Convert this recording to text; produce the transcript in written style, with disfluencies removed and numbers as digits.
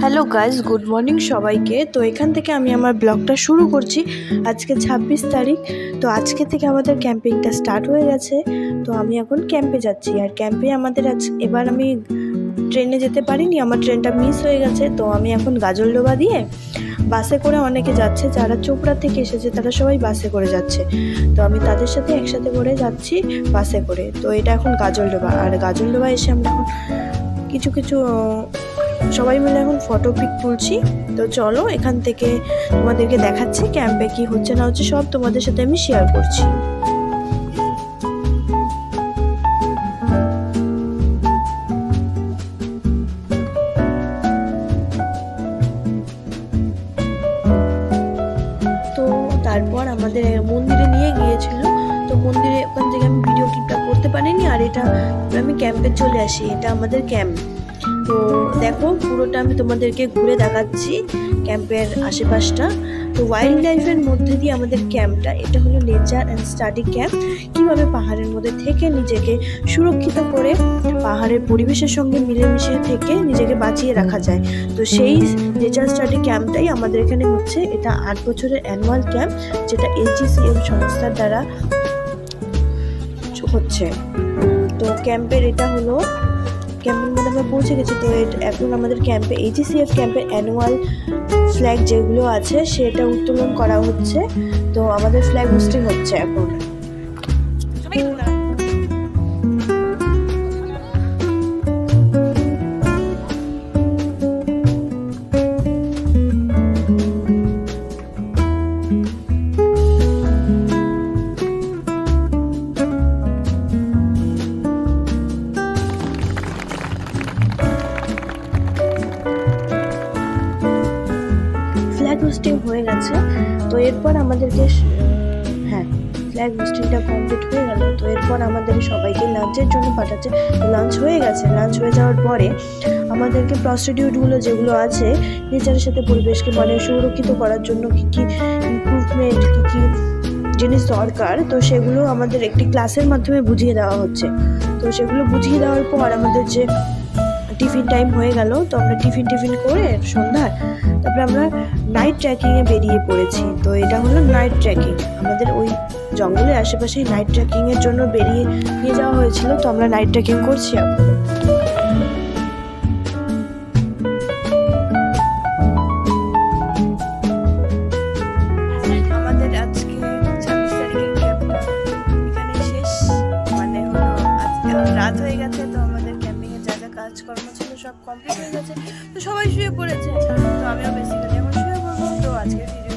Hello guys, good morning সবাইকে। তো এখান থেকে আমি আমার ব্লগটা শুরু করছি। আজকে 26 তারিখ। তো আজকে থেকে আমাদের ক্যাম্পিংটা স্টার্ট হয়ে গেছে। তো আমি এখন ক্যাম্পে যাচ্ছি। আর ক্যাম্পে আমাদের এবার আমি ট্রেনে যেতে পারিনি, আমার ট্রেনটা মিস হয়ে গেছে। তো আমি এখন গাজলডোবা দিয়ে বাসে করে অনেকে যাচ্ছে, যারা চোপড়া থেকে এসেছে তারা সবাই বাসে করে যাচ্ছে। তো আমি তাদের সাথে একসাথে করে যাচ্ছি বাসে করে। তো এটা এখন গাজলডোবা। আর গাজলডোবা এসে আমরা এখন কিছু সবাই মিলে এখন ফটো পিক তুলছি। তো চলো এখান থেকে তোমাদেরকে দেখাচ্ছি ক্যাম্পে কি হচ্ছে না হচ্ছে, সব তোমাদের সাথে আমি শেয়ার করছি। তো তারপর আমাদের মন্দিরে নিয়ে গিয়েছিল। তো মন্দিরে ওখান থেকে আমি ভিডিও ক্লিপটা করতে পারিনি। আর এটা আমি ক্যাম্পে চলে আসি, এটা আমাদের ক্যাম্প। তো দেখো পুরোটা আমি তোমাদেরকে ঘুরে দেখাচ্ছি ক্যাম্পের আশেপাশটা। তো ওয়াইল্ড লাইফের মধ্যে দিয়ে আমাদের ক্যাম্পটা, এটা হলো নেচার অ্যান্ড স্টাডি ক্যাম্প। কীভাবে পাহাড়ের মধ্যে থেকে নিজেকে সুরক্ষিত করে পাহাড়ের পরিবেশের সঙ্গে মিলেমিশে থেকে নিজেকে বাঁচিয়ে রাখা যায়। তো সেই নেচার স্টাডি ক্যাম্পটাই আমাদের এখানে হচ্ছে। এটা 8 বছরের অ্যানুয়াল ক্যাম্প, যেটা HGCM সংস্থার দ্বারা হচ্ছে। তো ক্যাম্পের এটা হলো ক্যাম্পের মধ্যে আমরা পৌঁছে গেছি। তো এখন আমাদের ক্যাম্পে HGCF ক্যাম্পের অ্যানুয়াল ফ্ল্যাগ যেগুলো আছে সেটা উত্তোলন করা হচ্ছে। তো আমাদের ফ্ল্যাগ হোস্টিং হচ্ছে এখন। হোস্টিং হয়ে গেছে। তো এরপর আমাদেরকে ফ্ল্যাগ হোস্টিংটা কমপ্লিট হয়ে গেল। তো এরপর আমাদের সবাইকে লাঞ্চের জন্য পাঠাচ্ছে। লাঞ্চ হয়ে গেছে। লাঞ্চ হয়ে যাওয়ার পরে আমাদেরকে প্রসিডিউরগুলো যেগুলো আছে নেচারের সাথে পরিবেশকে মানে সুরক্ষিত করার জন্য কী কী ইমপ্রুভমেন্ট, কী কী জিনিস দরকার, তো সেগুলো আমাদের একটি ক্লাসের মাধ্যমে বুঝিয়ে দেওয়া হচ্ছে। তো সেগুলো বুঝিয়ে দেওয়ার পর আমাদের যে টিফিন টাইম হয়ে গেল। তো আমরা টিফিন করে সন্ধ্যার তারপরে আমরা নাইট ট্রেকিংয়ে বেরিয়ে পড়েছি। তো এটা হলো নাইট ট্রেকিং। আমাদের ওই জঙ্গলের আশেপাশে নাইট ট্রেকিংয়ের জন্য বেরিয়ে নিয়ে যাওয়া হয়েছিল। তো আমরা নাইট ট্রেকিং করছি এখন। আমাদের আজকে 26 তারিখের ক্যাম্পটা এখানে শেষ। মানে হলো আজকে রাত হয়ে গেছে। তো আমাদের ক্যাম্পিংয়ের যা যা কাজকর্ম ছিল সব কমপ্লিট হয়ে গেছে। তো সবাই শুয়ে পড়েছে। তো আমিও বেসিক্যালি এখন শুয়ে পড়বো। তো আজকের ভিডিও